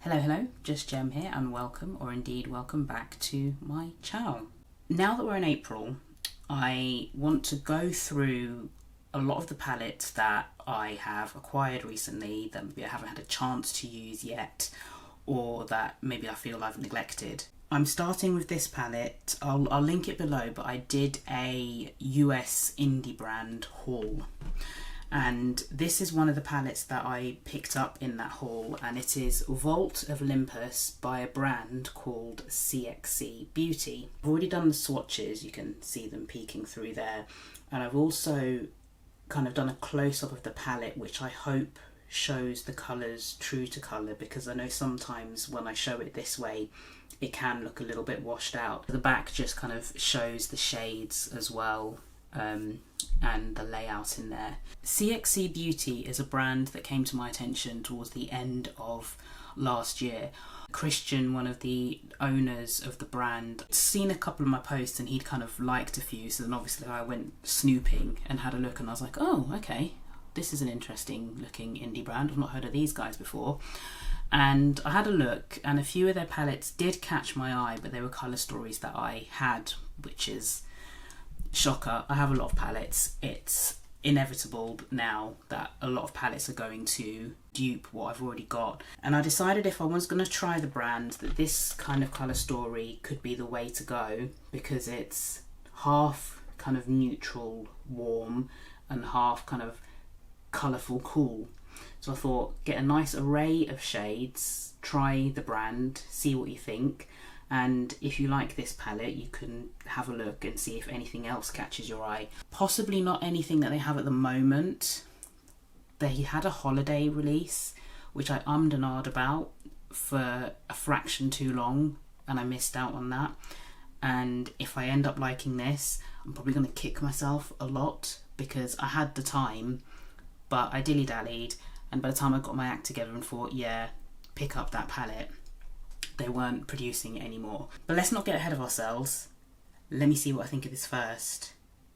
Hello, just Gem here and welcome, or indeed welcome back to my channel. Now that we're in April, I want to go through a lot of the palettes that I have acquired recently that maybe I haven't had a chance to use yet, or that maybe I feel I've neglected. I'm starting with this palette. I'll link it below, but I did a US indie brand haul. And this is one of the palettes that I picked up in that haul, and it is Vault of Olympus by a brand called CXC Beauty. I've already done the swatches, you can see them peeking through there, and I've also kind of done a close-up of the palette, which I hope shows the colours true to colour, because I know sometimes when I show it this way it can look a little bit washed out. The back just kind of shows the shades as well, and the layout in there. CXC Beauty is a brand that came to my attention towards the end of last year. Christian, one of the owners of the brand, seen a couple of my posts and he'd kind of liked a few, so then obviously I went snooping and had a look and I was like, oh okay, this is an interesting looking indie brand, I've not heard of these guys before. And I had a look and a few of their palettes did catch my eye, but they were colour stories that I had, which is shocker. I have a lot of palettes. It's inevitable now that a lot of palettes are going to dupe what I've already got, and I decided if I was going to try the brand that this kind of colour story could be the way to go, because it's half kind of neutral warm and half kind of colourful cool. So I thought, get a nice array of shades, try the brand, see what you think. And if you like this palette, you can have a look and see if anything else catches your eye. Possibly not anything that they have at the moment. They had a holiday release, which I ummed and ahed about for a fraction too long, and I missed out on that. And if I end up liking this, I'm probably going to kick myself a lot, because I had the time, but I dilly-dallied, and by the time I got my act together and thought, yeah, pick up that palette, they weren't producing it anymore. But let's not get ahead of ourselves. Let me see what I think of this first,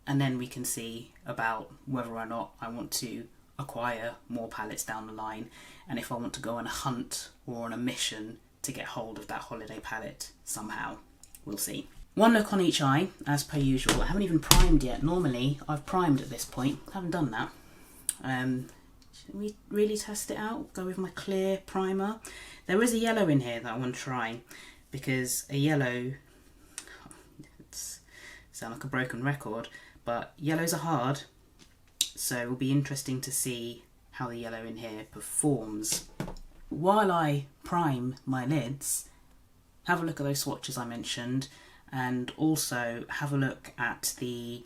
and then we can see about whether or not I want to acquire more palettes down the line, and if I want to go on a hunt or on a mission to get hold of that holiday palette somehow. We'll see. One look on each eye, as per usual. I haven't even primed yet. Normally I've primed at this point. I haven't done that. Should we really test it out? Go with my clear primer. There is a yellow in here that I want to try, because a yellow, it's sound like a broken record, but yellows are hard, so it will be interesting to see how the yellow in here performs. While I prime my lids, have a look at those swatches I mentioned, and also have a look at the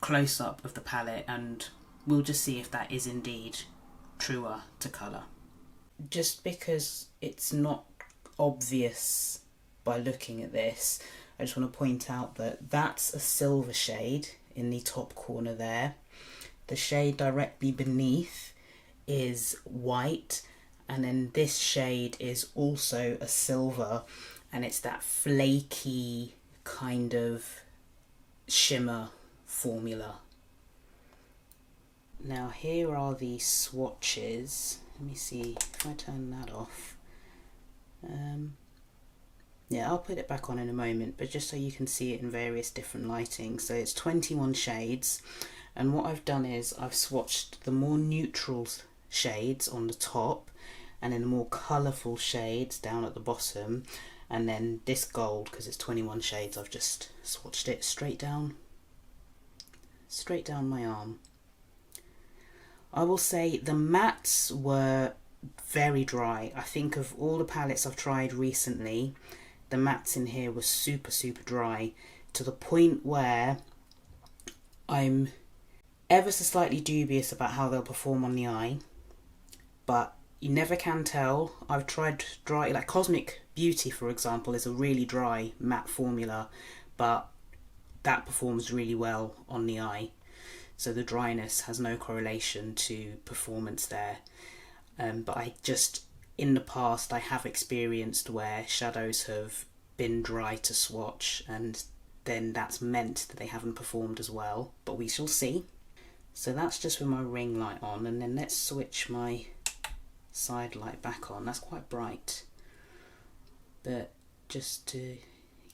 close-up of the palette, and we'll just see if that is indeed truer to colour. Just because it's not obvious by looking at this, I just want to point out that that's a silver shade in the top corner there. The shade directly beneath is white, and then this shade is also a silver, and it's that flaky kind of shimmer formula. Now here are the swatches. Let me see if I turn that off. Yeah, I'll put it back on in a moment, but just so you can see it in various different lighting. So it's 21 shades, and what I've done is I've swatched the more neutral shades on the top, and then the more colourful shades down at the bottom, and then this gold, because it's 21 shades, I've just swatched it straight down my arm. I will say the mattes were very dry. I think of all the palettes I've tried recently, the mattes in here were super dry, to the point where I'm ever so slightly dubious about how they'll perform on the eye, but you never can tell. I've tried dry, like Cosmic Beauty for example is a really dry matte formula, but that performs really well on the eye. So the dryness has no correlation to performance there. But I just, in the past, I have experienced where shadows have been dry to swatch, and then that's meant that they haven't performed as well, but we shall see. So that's just with my ring light on, and then let's switch my side light back on. That's quite bright, but just to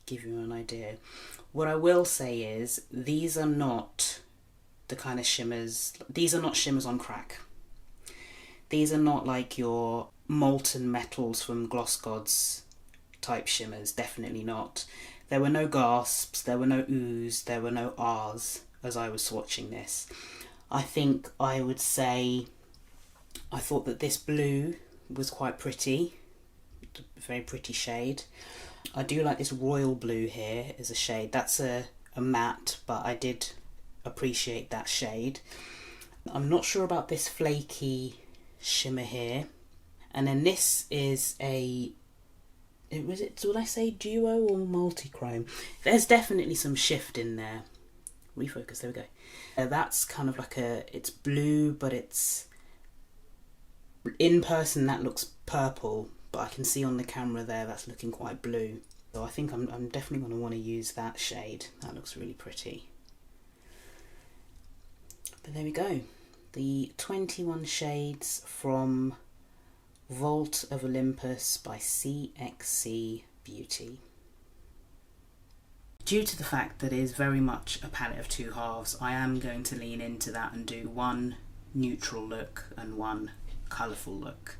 give you an idea. What I will say is these are not the kind of shimmers, these are not shimmers on crack. These are not like your molten metals from Gloss Gods type shimmers, definitely not. There were no gasps, there were no oohs, there were no ahs as I was swatching this. I think I would say I thought that this blue was quite pretty, a very pretty shade. I do like this royal blue here as a shade. That's a matte, but I did appreciate that shade. I'm not sure about this flaky shimmer here. And then this is would I say duo or multi-chrome? There's definitely some shift in there. Refocus, there we go. That's kind of like it's blue, but it's, in person that looks purple, but I can see on the camera there that's looking quite blue. So I think I'm definitely going to want to use that shade. That looks really pretty. But there we go. The 21 shades from Vault of Olympus by CXC Beauty. Due to the fact that it is very much a palette of two halves, I am going to lean into that and do one neutral look and one colourful look.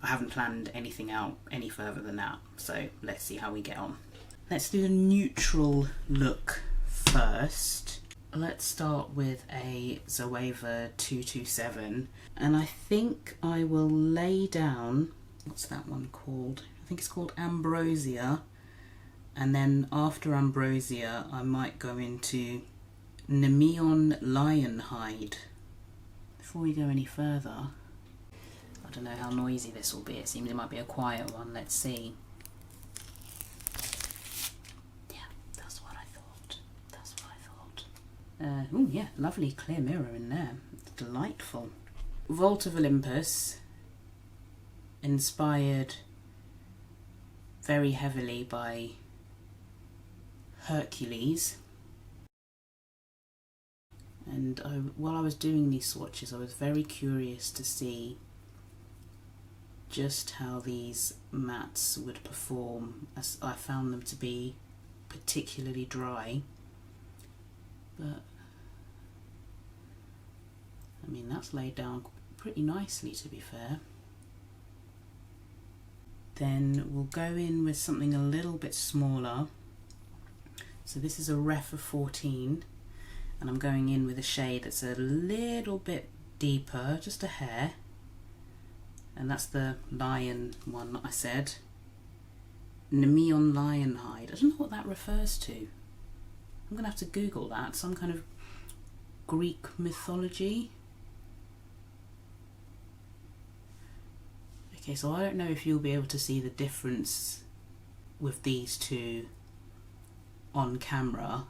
I haven't planned anything out any further than that, so let's see how we get on. Let's do a neutral look first. Let's start with a Zoeva 227, and I think I will lay down, what's that one called? I think it's called Ambrosia, and then after Ambrosia I might go into Nemeon Lionhide. Before we go any further, I don't know how noisy this will be. It seems it might be a quiet one. Let's see. Yeah, that's what I thought. That's what I thought. Oh yeah, lovely clear mirror in there. It's delightful. Vault of Olympus, inspired very heavily by Hercules. And while I was doing these swatches, I was very curious to see just how these mattes would perform, as I found them to be particularly dry. But I mean, that's laid down pretty nicely, to be fair. Then we'll go in with something a little bit smaller. So this is a ref of 14, and I'm going in with a shade that's a little bit deeper, just a hair. And that's the lion one that I said. Nemeon Lionhide. I don't know what that refers to. I'm going to have to Google that. Some kind of Greek mythology. Okay, so I don't know if you'll be able to see the difference with these two on camera,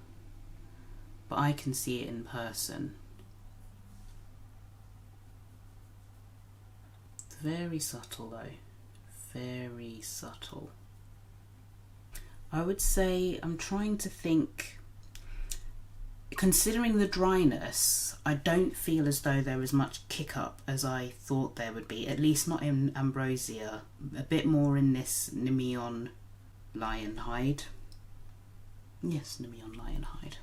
but I can see it in person. Very subtle though, very subtle. I would say, I'm trying to think, considering the dryness, I don't feel as though there was much kick up as I thought there would be, at least not in Ambrosia, a bit more in this Nemeon Lionhide. Yes, Nemeon Lionhide.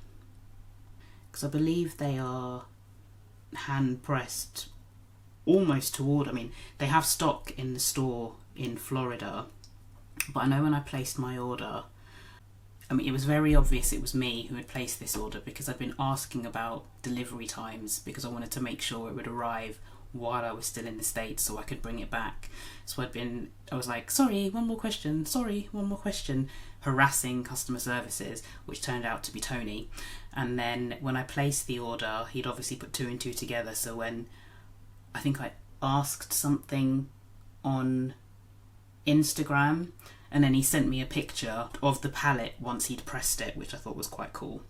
Because I believe they are hand pressed almost to order. I mean, they have stock in the store in Florida, but I know when I placed my order, I mean, it was very obvious it was me who had placed this order, because I'd been asking about delivery times because I wanted to make sure it would arrive while I was still in the States so I could bring it back. So I was like, sorry, one more question, harassing customer services, which turned out to be Tony. And then when I placed the order, he'd obviously put two and two together, so when I think I asked something on Instagram, and then he sent me a picture of the palette once he'd pressed it, which I thought was quite cool.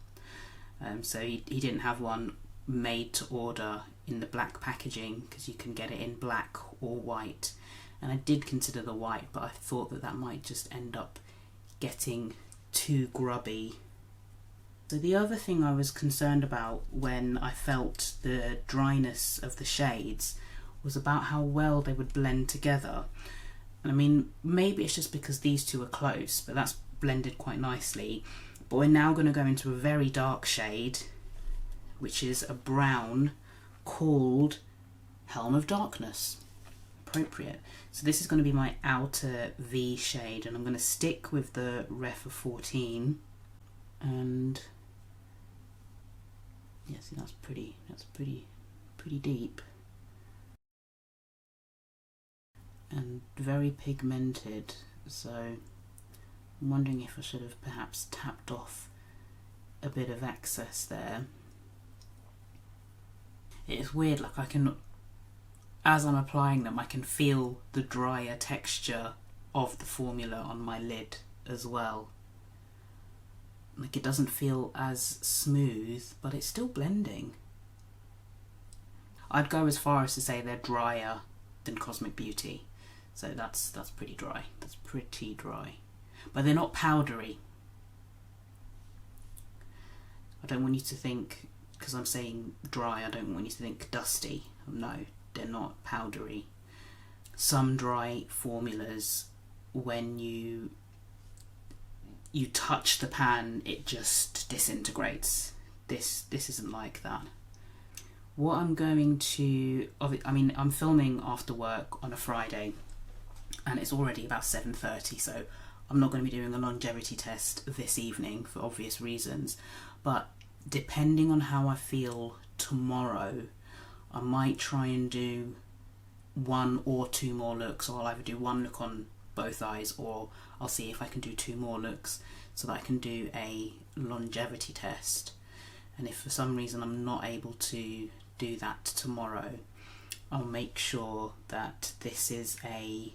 So he didn't have one made to order in the black packaging, because you can get it in black or white, and I did consider the white, but I thought that might just end up getting too grubby. So the other thing I was concerned about when I felt the dryness of the shades was about how well they would blend together. And I mean, maybe it's just because these two are close, but that's blended quite nicely. But we're now going to go into a very dark shade, which is a brown, called Helm of Darkness. Appropriate. So this is going to be my outer V shade, and I'm going to stick with the Ref of 14. And yeah, see, that's pretty deep and very pigmented. So I'm wondering if I should have perhaps tapped off a bit of excess there. It's weird, like I can, as I'm applying them, I can feel the drier texture of the formula on my lid as well. Like, it doesn't feel as smooth, but it's still blending. I'd go as far as to say they're drier than Cosmic Beauty. So that's pretty dry. That's pretty dry. But they're not powdery. I don't want you to think, because I'm saying dry, I don't want you to think dusty. No, they're not powdery. Some dry formulas, when you touch the pan, it just disintegrates. This isn't like that. What I'm going to, I mean, I'm filming after work on a Friday, and it's already about 7:30, so I'm not going to be doing a longevity test this evening for obvious reasons. But depending on how I feel tomorrow, I might try and do 1 or 2 more looks, or I'll either do 1 look on both eyes, or I'll see if I can do 2 more looks so that I can do a longevity test. And if for some reason I'm not able to do that tomorrow, I'll make sure that this is a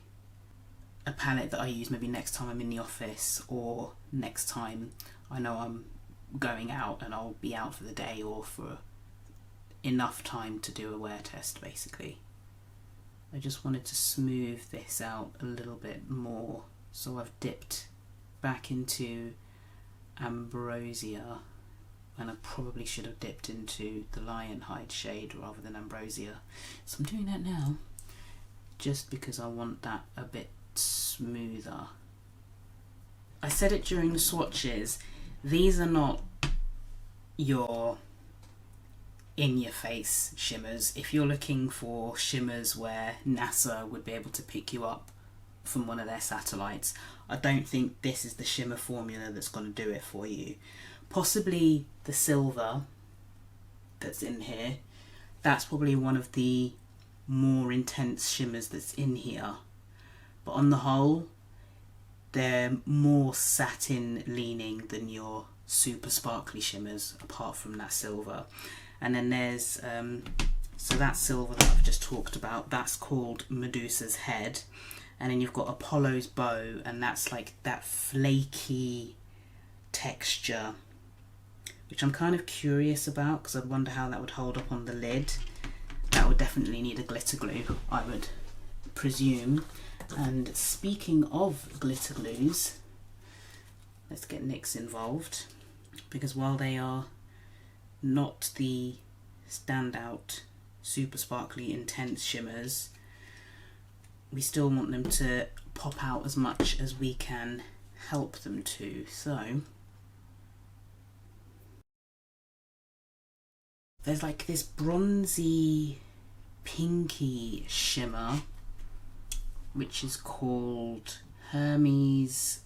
palette that I use maybe next time I'm in the office, or next time I know I'm going out and I'll be out for the day, or for enough time to do a wear test basically. I just wanted to smooth this out a little bit more, so I've dipped back into Ambrosia, and I probably should have dipped into the Lionhide shade rather than Ambrosia. So I'm doing that now, just because I want that a bit smoother. I said it during the swatches, these are not your in-your-face shimmers. If you're looking for shimmers where NASA would be able to pick you up from one of their satellites, I don't think this is the shimmer formula that's going to do it for you. Possibly the silver that's in here, that's probably one of the more intense shimmers that's in here. But on the whole, they're more satin leaning than your super sparkly shimmers, apart from that silver. And then there's, so that silver that I've just talked about, that's called Medusa's Head. And then you've got Apollo's Bow, and that's like that flaky texture, which I'm kind of curious about, because I wonder how that would hold up on the lid. That would definitely need a glitter glue, I would presume. And speaking of glitter glues, let's get NYX involved, because while they are not the standout super sparkly intense shimmers, we still want them to pop out as much as we can help them to. So there's like this bronzy pinky shimmer which is called Hermes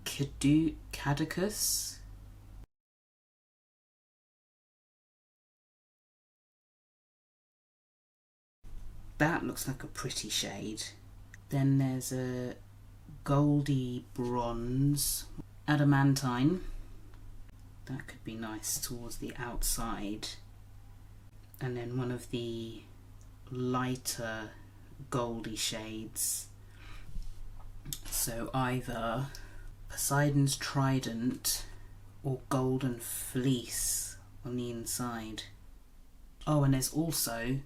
Caducus. That looks like a pretty shade. Then there's a goldy bronze, adamantine. That could be nice towards the outside. And then one of the lighter goldy shades. So either Poseidon's Trident or Golden Fleece on the inside. Oh, and there's also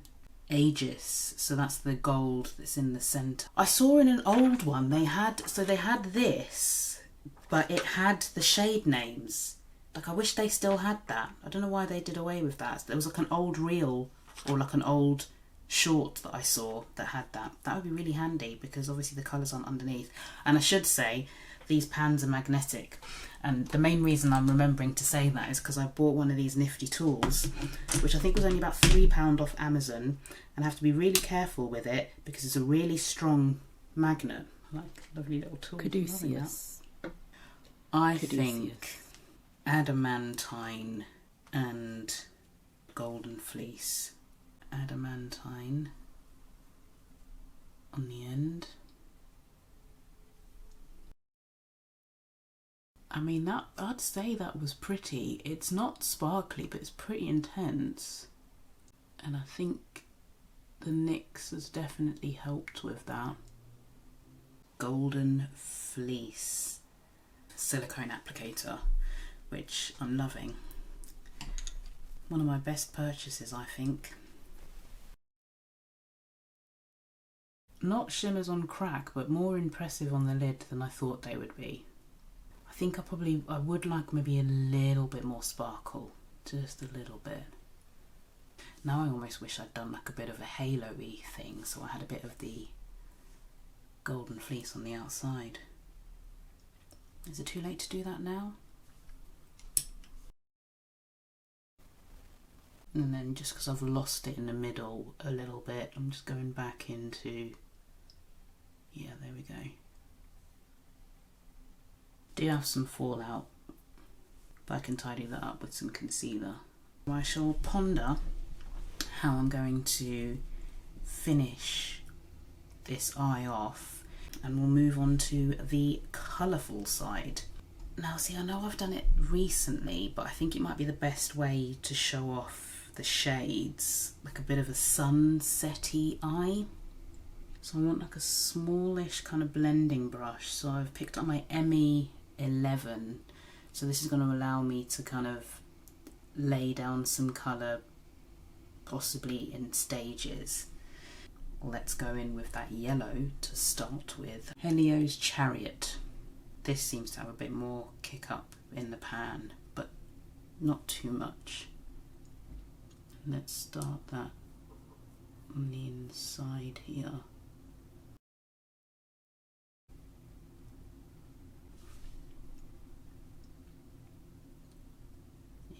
Aegis, so that's the gold that's in the centre. I saw in an old one they had this, but it had the shade names. Like, I wish they still had that. I don't know why they did away with that. There was like an old reel, or like an old short that I saw that had that. That would be really handy because obviously the colours aren't underneath. And I should say these pans are magnetic, and the main reason I'm remembering to say that is because I bought one of these nifty tools, which I think was only about £3 off Amazon, and I have to be really careful with it because it's a really strong magnet. I like lovely little tool. Caduceus. I think adamantine and golden fleece. Adamantine on the end. I mean, that, I'd say that was pretty. It's not sparkly, but it's pretty intense. And I think the NYX has definitely helped with that. Golden fleece silicone applicator, which I'm loving. One of my best purchases, I think. Not shimmers on crack, but more impressive on the lid than I thought they would be. I think I would like maybe a little bit more sparkle, just a little bit. Now I almost wish I'd done like a bit of a halo-y thing, so I had a bit of the golden fleece on the outside. Is it too late to do that now? And then just because I've lost it in the middle a little bit, I'm just going back into, yeah, there we go. Do have some fallout, but I can tidy that up with some concealer. I shall ponder how I'm going to finish this eye off, and we'll move on to the colourful side. Now see, I know I've done it recently, but I think it might be the best way to show off the shades, like a bit of a sunsetty eye. So I want like a smallish kind of blending brush. So I've picked up my ME11. So this is going to allow me to kind of lay down some colour, possibly in stages. Let's go in with that yellow to start with. Helio's Chariot. This seems to have a bit more kick up in the pan, but not too much. Let's start that on the inside here.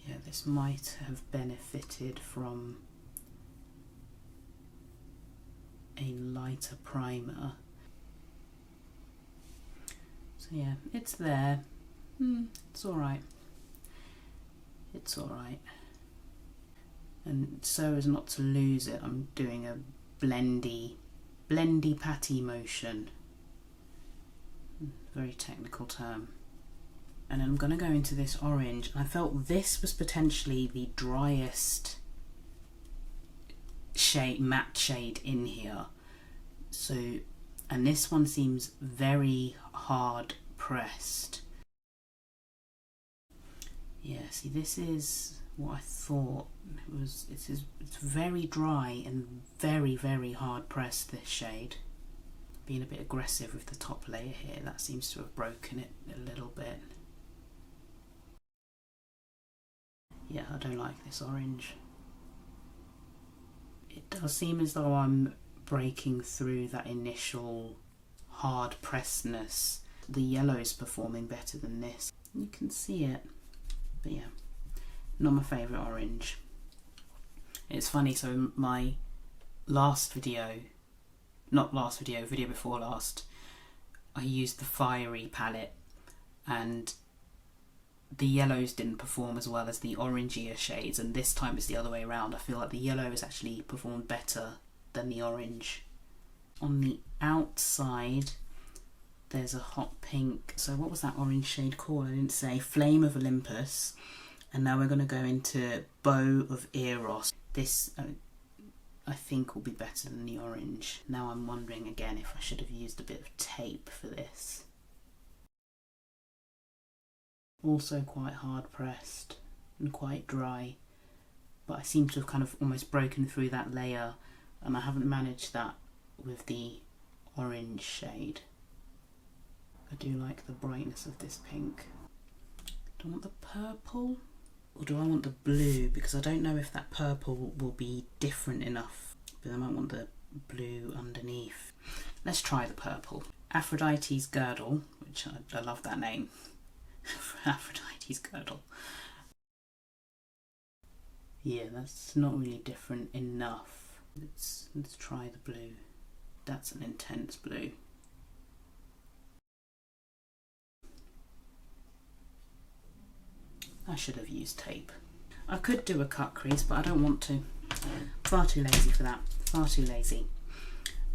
Yeah, this might have benefited from a lighter primer. So yeah, it's there. It's alright. It's alright. And so as not to lose it, I'm doing a blendy patty motion. Very technical term. And then I'm going to go into this orange. I felt this was potentially the driest shade, matte shade in here. So, and this one seems very hard pressed. Yeah, see, this is what I thought it was. It's very dry and very, very hard pressed, this shade. Being a bit aggressive with the top layer here, that seems to have broken it a little bit. Yeah, I don't like this orange. It does seem as though I'm breaking through that initial hard pressedness. The yellow is performing better than this. You can see it, but yeah, not my favourite orange. It's funny, so my last video, video before last, I used the fiery palette and the yellows didn't perform as well as the orangier shades, and this time it's the other way around. I feel like the yellow has actually performed better than the orange. On the outside there's a hot pink. So what was that orange shade called? I didn't say. Flame of Olympus. And now we're going to go into Bow of Eros. This I think will be better than the orange. Now I'm wondering again if I should have used a bit of tape for this. Also quite hard pressed and quite dry, but I seem to have kind of almost broken through that layer, and I haven't managed that with the orange shade. I do like the brightness of this pink. Do I want the purple or do I want the blue? Because I don't know if that purple will be different enough but I might want the blue underneath. Let's try the purple. Aphrodite's Girdle, which I love that name. Aphrodite's Girdle. Yeah, that's not really different enough. Let's try the blue. That's an intense blue. I should have used tape. I could do a cut crease, but I don't want to. Far too lazy for that. Far too lazy.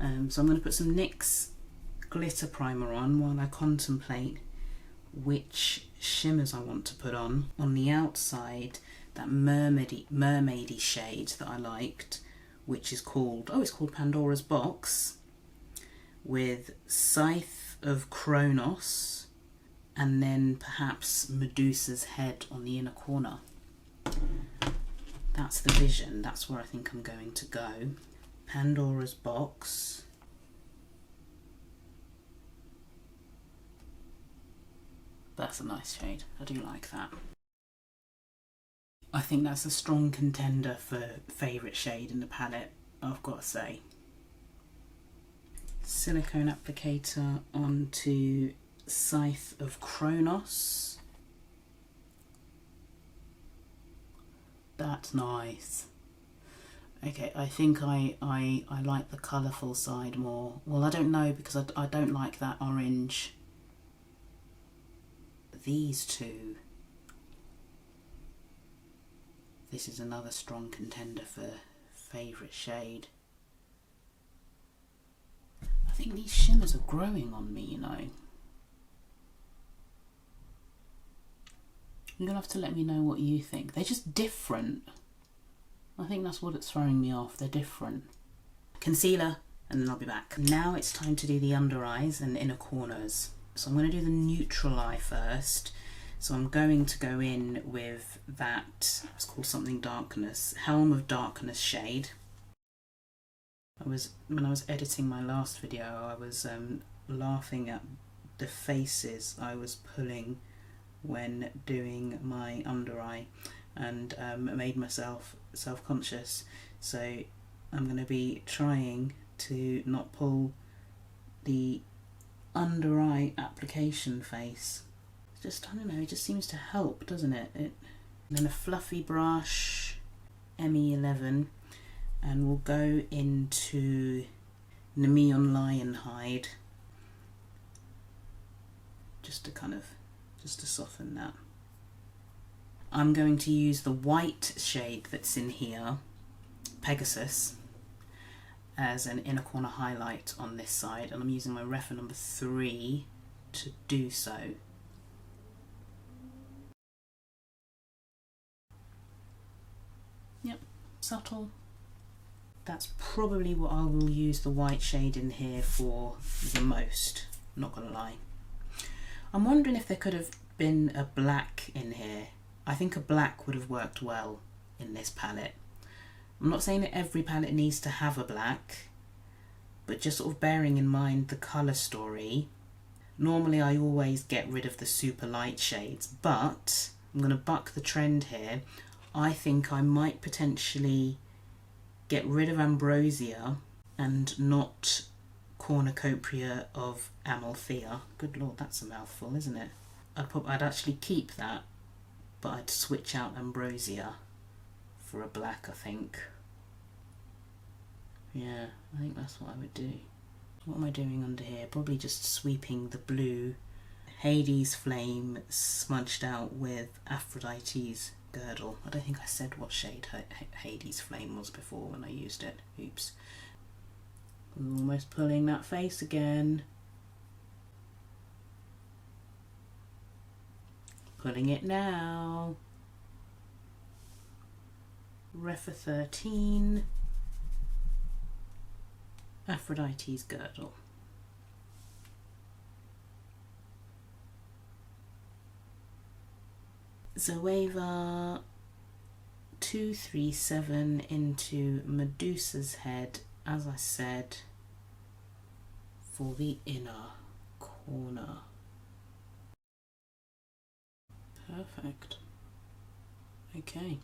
So I'm going to put some NYX glitter primer on while I contemplate which shimmers I want to put on. On the outside, that mermaidy shade that I liked, which is called, it's called Pandora's Box, with Scythe of Kronos, and then perhaps Medusa's head on the inner corner. That's the vision. That's where I think I'm going to go. Pandora's Box. That's a nice shade. I do like that. I think that's a strong contender for favourite shade in the palette, I've got to say. Silicone applicator onto Scythe of Kronos. That's nice. Okay, I think I like the colourful side more. Well, I don't know, because I don't like that orange. These two. This is another strong contender for favourite shade. I think these shimmers are growing on me, you know. You're going to have to let me know what you think. They're just different. I think that's what it's throwing me off. They're different. Concealer, and then I'll be back. Now it's time to do the under eyes and inner corners. So I'm going to do the neutral eye first. So I'm going to go in with that, it's called something darkness, Helm of Darkness shade. When I was editing my last video, I was laughing at the faces I was pulling when doing my under eye, and made myself self-conscious. So I'm going to be trying to not pull the under eye application face. Just, I don't know, it just seems to help, doesn't it? And then a fluffy brush, ME11, and we'll go into Nemeon Lionhide, just to soften that. I'm going to use the white shade that's in here, Pegasus, as an inner corner highlight on this side, and I'm using my reference number 3 to do so. Yep, subtle. That's probably what I will use the white shade in here for the most, not gonna lie. I'm wondering if there could have been a black in here. I think a black would have worked well in this palette. I'm not saying that every palette needs to have a black, but just sort of bearing in mind the colour story. Normally I always get rid of the super light shades, but I'm going to buck the trend here. I think I might potentially get rid of Ambrosia and not Cornucopia of Amalthea. Good lord, that's a mouthful, isn't it? I'd actually keep that, but I'd switch out Ambrosia for a black, I think. Yeah, I think that's what I would do. What am I doing under here? Probably just sweeping the blue Hades Flame smudged out with Aphrodite's Girdle. I don't think I said what shade Hades Flame was before when I used it. Oops. I'm almost pulling that face again. Pulling it now. Refer 13. Aphrodite's Girdle. Zoeva 237 into Medusa's head, as I said, for the inner corner. Perfect. Okay.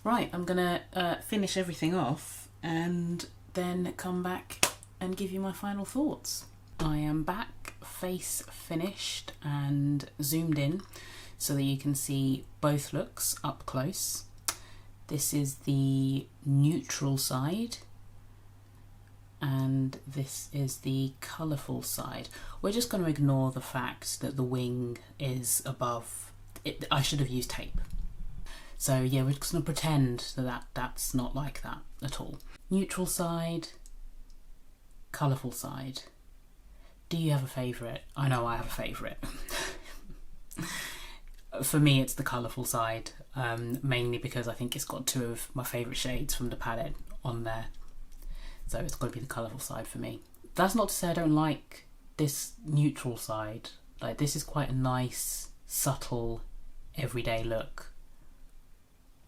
Right, I'm gonna finish everything off and then come back and give you my final thoughts. I am back, face finished and zoomed in so that you can see both looks up close. This is the neutral side and this is the colourful side. We're just going to ignore the fact that the wing is above it. I should have used tape. So yeah, we're just going to pretend that that's not like that at all. Neutral side, colourful side. Do you have a favourite? I know I have a favourite. For me it's the colourful side, mainly because I think it's got two of my favourite shades from the palette on there. So it's got to be the colourful side for me. That's not to say I don't like this neutral side. Like, this is quite a nice, subtle, everyday look.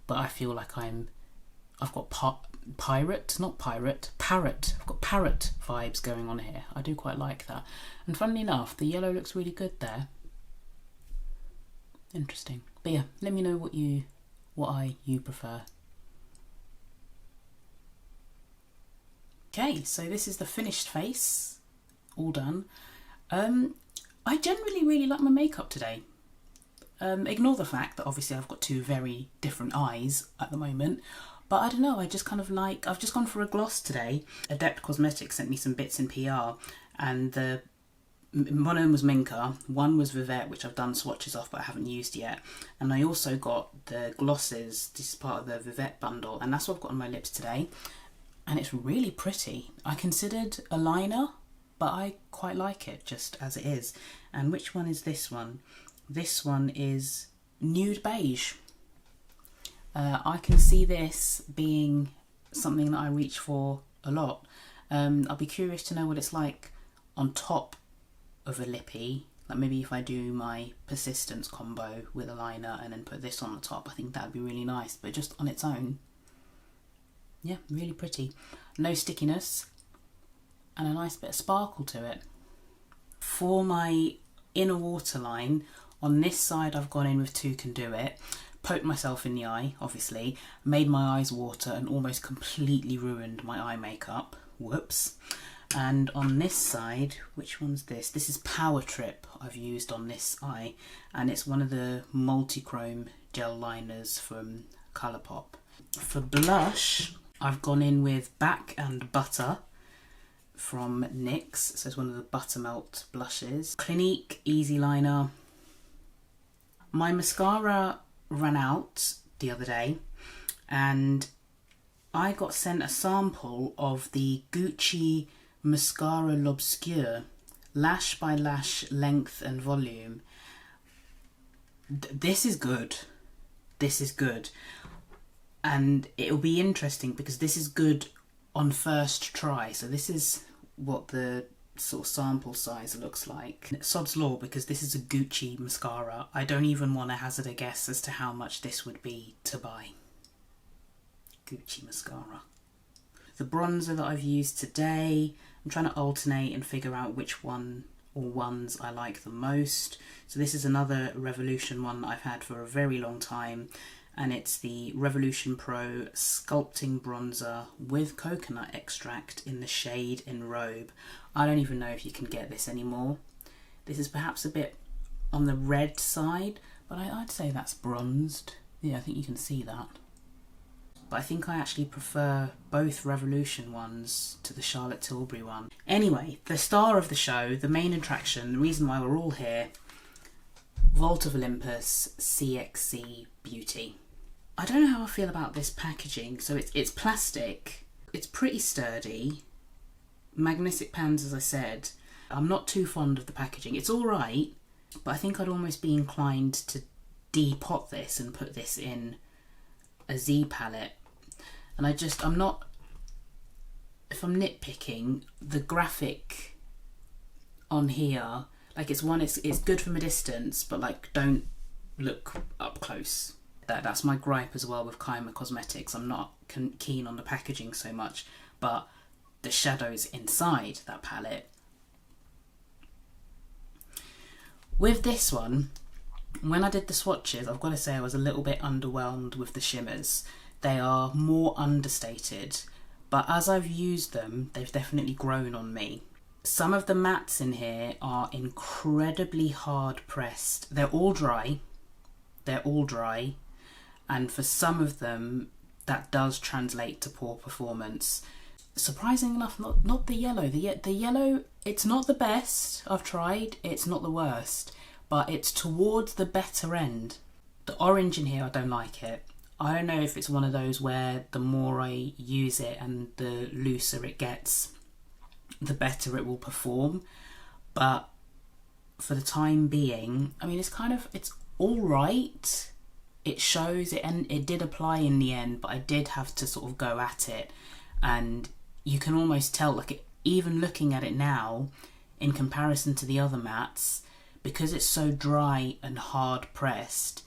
But I feel like I've got parrot. I've got parrot vibes going on here. I do quite like that. And funnily enough, the yellow looks really good there. Interesting. But yeah, let me know what you prefer. Okay, so this is the finished face, all done. I generally really like my makeup today. Ignore the fact that obviously I've got two very different eyes at the moment, but I don't know, I just kind of like, I've just gone for a gloss today. Adept Cosmetics sent me some bits in PR, and one of them was Minka, one was Vivette, which I've done swatches off but I haven't used yet, and I also got the glosses. This is part of the Vivette bundle, and that's what I've got on my lips today. And it's really pretty. I considered a liner, but I quite like it just as it is. And which one is this one? This one is nude beige. I can see this being something that I reach for a lot. I'll be curious to know what it's like on top of a lippy. Like maybe if I do my Persistence combo with a liner and then put this on the top, I think that'd be really nice. But just on its own, yeah, really pretty. No stickiness and a nice bit of sparkle to it. For my inner waterline, on this side I've gone in with Two Can Do It, poked myself in the eye, obviously, made my eyes water and almost completely ruined my eye makeup. Whoops. And on this side, which one's this? This is Power Trip I've used on this eye, and it's one of the multi-chrome gel liners from Colourpop. For blush, I've gone in with Back and Butter from NYX, so it's one of the Buttermelt blushes. Clinique Easy Liner. My mascara ran out the other day and I got sent a sample of the Gucci Mascara L'Obscure Lash by Lash Length and Volume. This is good. This is good. And it'll be interesting because this is good on first try. So this is what the sort of sample size looks like. Sod's law, because this is a Gucci mascara. I don't even want to hazard a guess as to how much this would be to buy. Gucci mascara. The bronzer that I've used today, I'm trying to alternate and figure out which one or ones I like the most. So this is another Revolution one that I've had for a very long time, and it's the Revolution Pro Sculpting Bronzer with coconut extract in the shade Enrobe. I don't even know if you can get this anymore. This is perhaps a bit on the red side, but I'd say that's bronzed. Yeah, I think you can see that. But I think I actually prefer both Revolution ones to the Charlotte Tilbury one. Anyway, the star of the show, the main attraction, the reason why we're all here, Vault of Olympus CXC Beauty. I don't know how I feel about this packaging. So it's plastic, it's pretty sturdy, magnetic pans as I said. I'm not too fond of the packaging. It's alright, but I think I'd almost be inclined to depot this and put this in a Z palette. And I'm not, if I'm nitpicking, the graphic on here, like it's good from a distance, but like don't look up close. That's my gripe as well with Kaima Cosmetics. I'm not keen on the packaging so much, but the shadows inside that palette. With this one, when I did the swatches, I've got to say I was a little bit underwhelmed with the shimmers. They are more understated, but as I've used them, they've definitely grown on me. Some of the mattes in here are incredibly hard pressed. They're all dry, and for some of them that does translate to poor performance. Surprising enough, not the yellow. The yellow, it's not the best I've tried, it's not the worst, but it's towards the better end. The orange in here, I don't like it. I don't know if it's one of those where the more I use it and the looser it gets, the better it will perform. But for the time being, I mean, it's all right. It shows it, and it did apply in the end, but I did have to sort of go at it, and you can almost tell, like, even looking at it now in comparison to the other mattes, because it's so dry and hard pressed,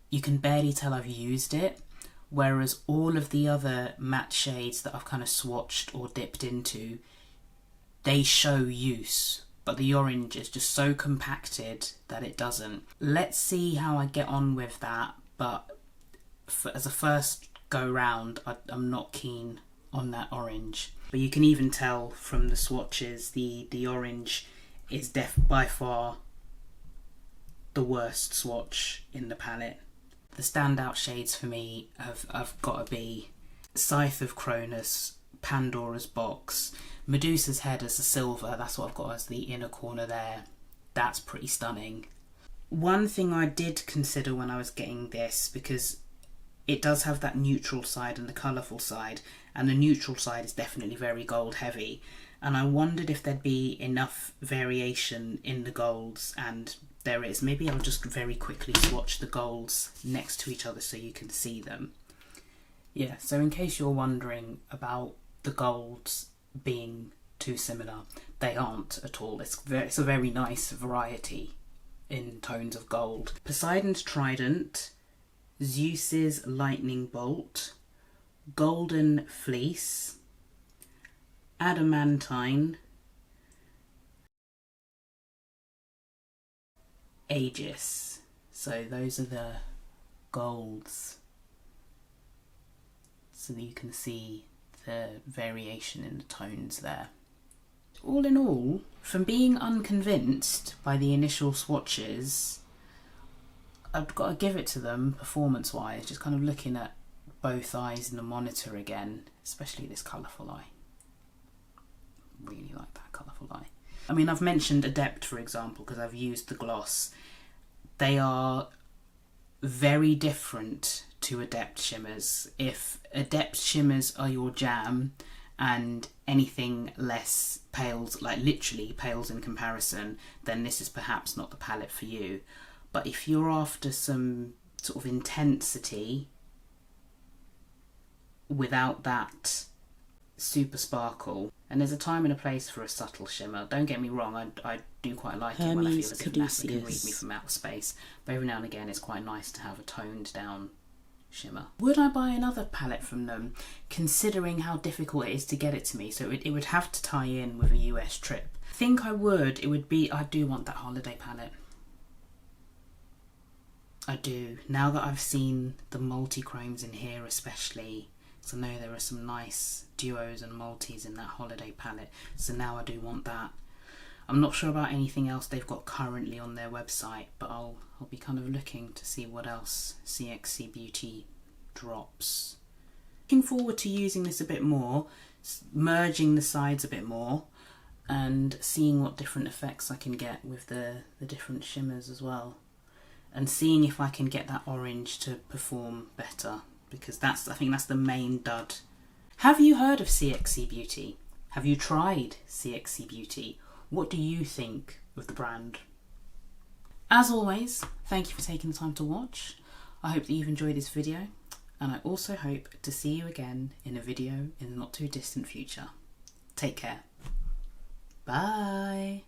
you can barely tell I've used it, whereas all of the other matte shades that I've kind of swatched or dipped into, they show use, but the orange is just so compacted that it doesn't. Let's see how I get on with that, but as a first go round, I'm not keen on that orange. But you can even tell from the swatches, the orange is by far the worst swatch in the palette. The standout shades for me have got to be Scythe of Cronus, Pandora's Box, Medusa's Head as a silver, that's what I've got as the inner corner there. That's pretty stunning. One thing I did consider when I was getting this, because it does have that neutral side and the colourful side, and the neutral side is definitely very gold heavy, and I wondered if there'd be enough variation in the golds, and there is. Maybe I'll just very quickly swatch the golds next to each other so you can see them. Yeah, so in case you're wondering about the golds being too similar, they aren't at all. It's a very nice variety in tones of gold. Poseidon's Trident, Zeus's Lightning Bolt, Golden Fleece, Adamantine, Aegis. So those are the golds, so that you can see the variation in the tones there. All in all, from being unconvinced by the initial swatches, I've got to give it to them performance wise, just kind of looking at both eyes in the monitor again, especially this colourful eye. Really like that colourful eye. I mean, I've mentioned Adept, for example, because I've used the gloss. They are very different to Adept shimmers. If Adept shimmers are your jam and anything less pales, like literally pales in comparison, then this is perhaps not the palette for you. But if you're after some sort of intensity without that super sparkle, and there's a time and a place for a subtle shimmer. Don't get me wrong, I do quite like it when I feel as if NASA can read me from outer space, but every now and again it's quite nice to have a toned down shimmer. Would I buy another palette from them, considering how difficult it is to get it to me? So it would have to tie in with a US trip. I think I would. It would be, I do want that holiday palette. I do. Now that I've seen the multi-chromes in here especially, so I know there are some nice duos and multis in that holiday palette, so now I do want that. I'm not sure about anything else they've got currently on their website, but I'll be kind of looking to see what else CXC Beauty drops. Looking forward to using this a bit more, merging the sides a bit more, and seeing what different effects I can get with the different shimmers as well, and seeing if I can get that orange to perform better, because I think that's the main dud. Have you heard of CXC Beauty? Have you tried CXC Beauty? What do you think of the brand? As always, thank you for taking the time to watch. I hope that you've enjoyed this video, and I also hope to see you again in a video in the not too distant future. Take care. Bye.